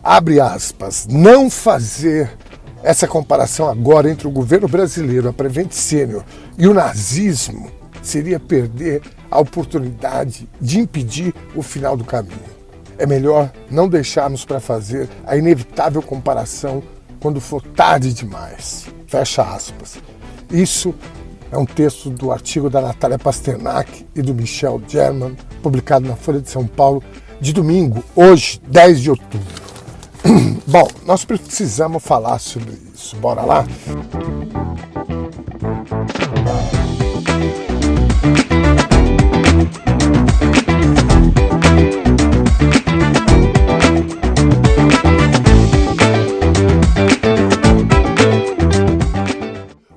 abre aspas, não fazer essa comparação agora entre o governo brasileiro, a Prevent Senior e o nazismo seria perder a oportunidade de impedir o final do caminho. É melhor não deixarmos para fazer a inevitável comparação quando for tarde demais. Fecha aspas. Isso é um texto do artigo da Natália Pasternak e do Michel German, publicado na Folha de São Paulo, de domingo, hoje, 10 de outubro. Bom, nós precisamos falar sobre isso. Bora lá?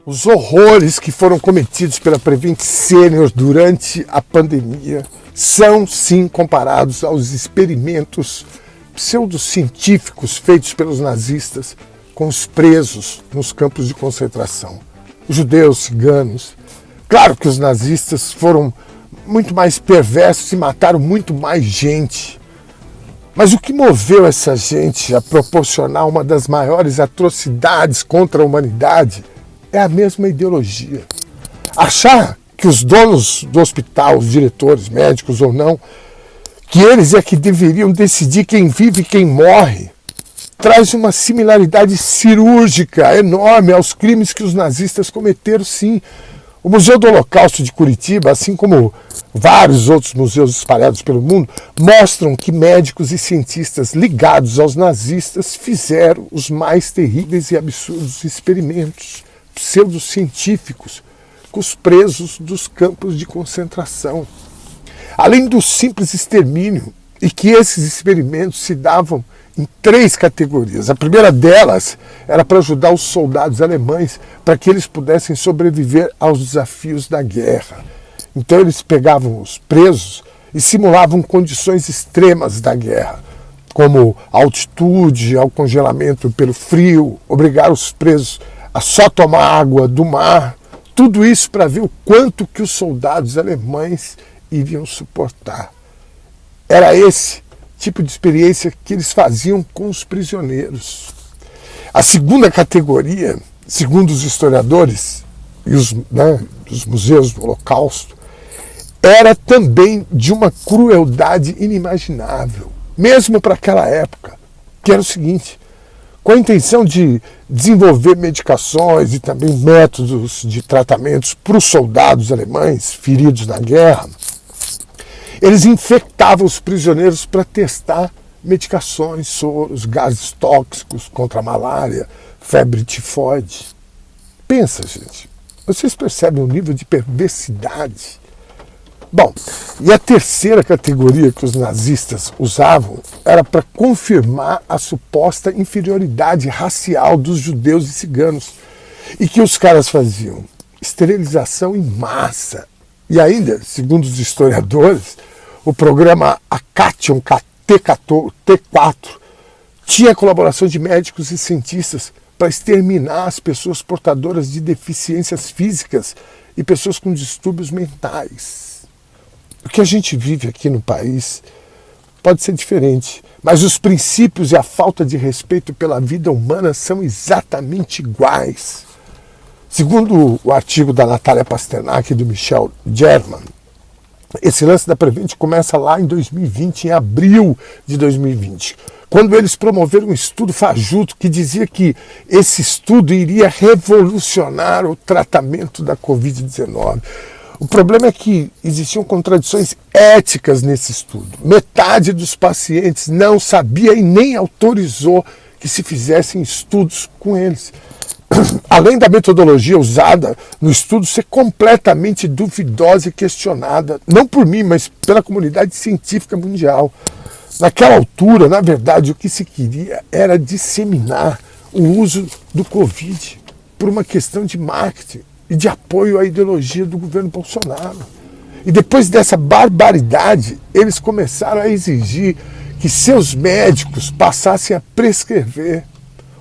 Os horrores que foram cometidos pela Prevent Senior durante a pandemia são, sim, comparados aos experimentos pseudocientíficos feitos pelos nazistas com os presos nos campos de concentração. Os judeus, ciganos. Claro que os nazistas foram muito mais perversos e mataram muito mais gente. Mas o que moveu essa gente a proporcionar uma das maiores atrocidades contra a humanidade é a mesma ideologia. Achar que os donos do hospital, os diretores, médicos ou não, que eles é que deveriam decidir quem vive e quem morre, traz uma similaridade cirúrgica enorme aos crimes que os nazistas cometeram, sim. O Museu do Holocausto de Curitiba, assim como vários outros museus espalhados pelo mundo, mostram que médicos e cientistas ligados aos nazistas fizeram os mais terríveis e absurdos experimentos pseudocientíficos com os presos dos campos de concentração. Além do simples extermínio, e que esses experimentos se davam em 3 categorias. A primeira delas era para ajudar os soldados alemães para que eles pudessem sobreviver aos desafios da guerra. Então eles pegavam os presos e simulavam condições extremas da guerra, como a altitude, ao congelamento pelo frio, obrigar os presos a só tomar água do mar, tudo isso para ver o quanto que os soldados alemães iriam suportar. Era esse tipo de experiência que eles faziam com os prisioneiros. A segunda categoria, segundo os historiadores e os museus do Holocausto, era também de uma crueldade inimaginável, mesmo para aquela época, que era o seguinte: com a intenção de desenvolver medicações e também métodos de tratamentos para os soldados alemães feridos na guerra, eles infectavam os prisioneiros para testar medicações, soros, gases tóxicos contra a malária, febre tifoide. Pensa, gente, vocês percebem o nível de perversidade? Bom, e a terceira categoria que os nazistas usavam era para confirmar a suposta inferioridade racial dos judeus e ciganos. E que os caras faziam? Esterilização em massa. E ainda, segundo os historiadores, o programa Action T4 tinha a colaboração de médicos e cientistas para exterminar as pessoas portadoras de deficiências físicas e pessoas com distúrbios mentais. O que a gente vive aqui no país pode ser diferente, mas os princípios e a falta de respeito pela vida humana são exatamente iguais. Segundo o artigo da Natália Pasternak e do Michel German, esse lance da Prevent começa lá em 2020, em abril de 2020, quando eles promoveram um estudo fajuto que dizia que esse estudo iria revolucionar o tratamento da Covid-19. O problema é que existiam contradições éticas nesse estudo. Metade dos pacientes não sabia e nem autorizou que se fizessem estudos com eles. Além da metodologia usada no estudo ser completamente duvidosa e questionada, não por mim, mas pela comunidade científica mundial. Naquela altura, na verdade, o que se queria era disseminar o uso do Covid por uma questão de marketing e de apoio à ideologia do governo Bolsonaro. E depois dessa barbaridade, eles começaram a exigir que seus médicos passassem a prescrever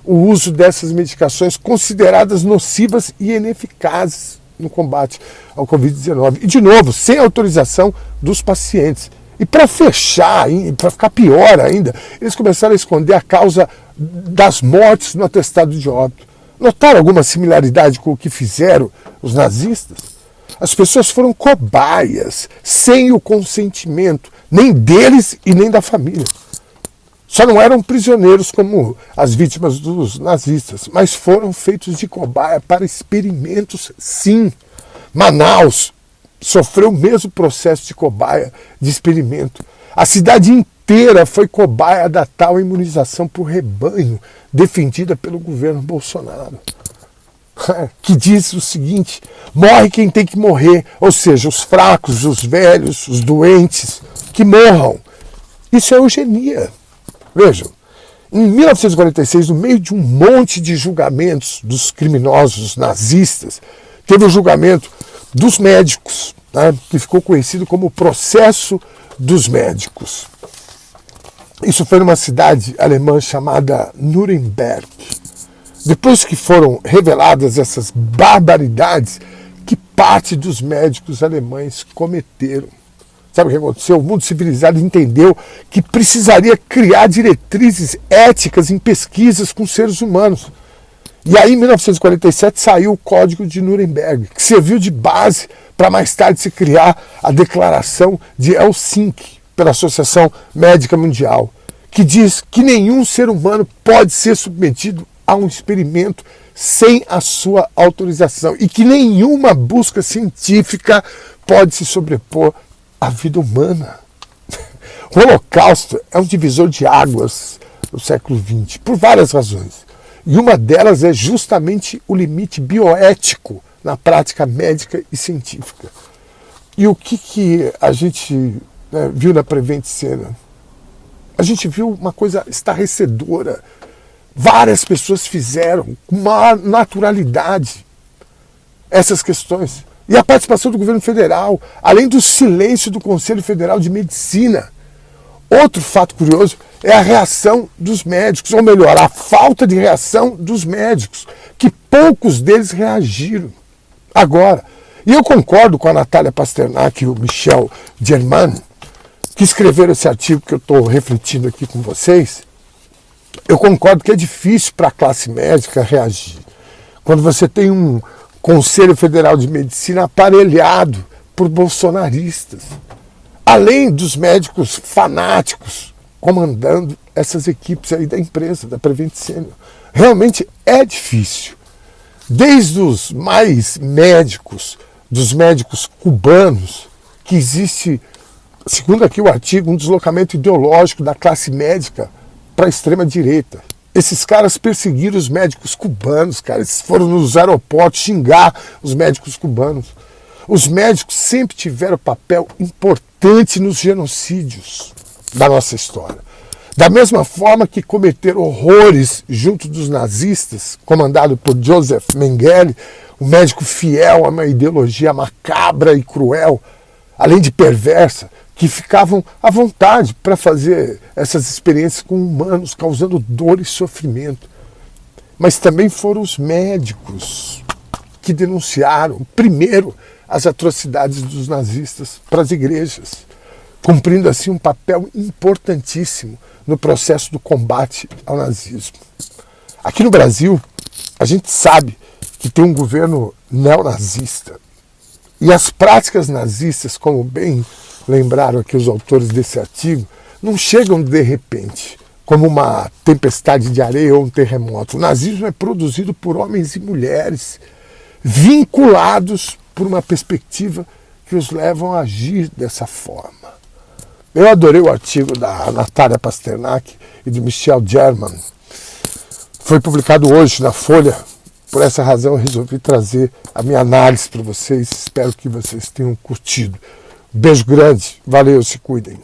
o uso dessas medicações consideradas nocivas e ineficazes no combate ao Covid-19. E, de novo, sem autorização dos pacientes. E para fechar, para ficar pior ainda, eles começaram a esconder a causa das mortes no atestado de óbito. Notaram alguma similaridade com o que fizeram os nazistas? As pessoas foram cobaias, sem o consentimento, nem deles e nem da família. Só não eram prisioneiros como as vítimas dos nazistas, mas foram feitos de cobaia para experimentos, sim. Manaus sofreu o mesmo processo de cobaia, de experimento. A cidade inteira foi cobaia da tal imunização por rebanho, defendida pelo governo Bolsonaro. Que diz o seguinte: morre quem tem que morrer, ou seja, os fracos, os velhos, os doentes, que morram. Isso é eugenia. Vejam, em 1946, no meio de um monte de julgamentos dos criminosos nazistas, teve o julgamento dos médicos, né, que ficou conhecido como o processo dos médicos. Isso foi numa cidade alemã chamada Nuremberg. Depois que foram reveladas essas barbaridades que parte dos médicos alemães cometeram. Sabe o que aconteceu? O mundo civilizado entendeu que precisaria criar diretrizes éticas em pesquisas com seres humanos. E aí, em 1947, saiu o Código de Nuremberg, que serviu de base para mais tarde se criar a Declaração de Helsinki, pela Associação Médica Mundial, que diz que nenhum ser humano pode ser submetido a um experimento sem a sua autorização e que nenhuma busca científica pode se sobrepor à vida humana. O Holocausto é um divisor de águas no século XX, por várias razões. E uma delas é justamente o limite bioético na prática médica e científica. E o que a gente viu na Prevent Senior? A gente viu uma coisa estarrecedora. Várias pessoas fizeram com maior naturalidade essas questões. E a participação do governo federal, além do silêncio do Conselho Federal de Medicina. Outro fato curioso é a reação dos médicos, ou melhor, a falta de reação dos médicos, que poucos deles reagiram. Agora, e eu concordo com a Natália Pasternak e o Michel Germain, que escreveram esse artigo que eu estou refletindo aqui com vocês. Eu concordo que é difícil para a classe médica reagir quando você tem um Conselho Federal de Medicina aparelhado por bolsonaristas, além dos médicos fanáticos comandando essas equipes aí da empresa, da Prevent Senior. Realmente é difícil. Desde os mais médicos, dos médicos cubanos, que existe, segundo aqui o artigo, um deslocamento ideológico da classe médica para a extrema-direita. Esses caras perseguiram os médicos cubanos, cara. Eles foram nos aeroportos xingar os médicos cubanos. Os médicos sempre tiveram papel importante nos genocídios da nossa história. Da mesma forma que cometeram horrores junto dos nazistas, comandado por Joseph Mengele, um médico fiel a uma ideologia macabra e cruel, além de perversa, que ficavam à vontade para fazer essas experiências com humanos, causando dor e sofrimento. Mas também foram os médicos que denunciaram, primeiro, as atrocidades dos nazistas para as igrejas, cumprindo assim um papel importantíssimo no processo do combate ao nazismo. Aqui no Brasil, a gente sabe que tem um governo neonazista. E as práticas nazistas, como bem lembraram aqui os autores desse artigo, não chegam de repente, como uma tempestade de areia ou um terremoto. O nazismo é produzido por homens e mulheres vinculados por uma perspectiva que os levam a agir dessa forma. Eu adorei o artigo da Natália Pasternak e do Michel Germain. Foi publicado hoje na Folha. Por essa razão eu resolvi trazer a minha análise para vocês. Espero que vocês tenham curtido. Beijo grande. Valeu, se cuidem.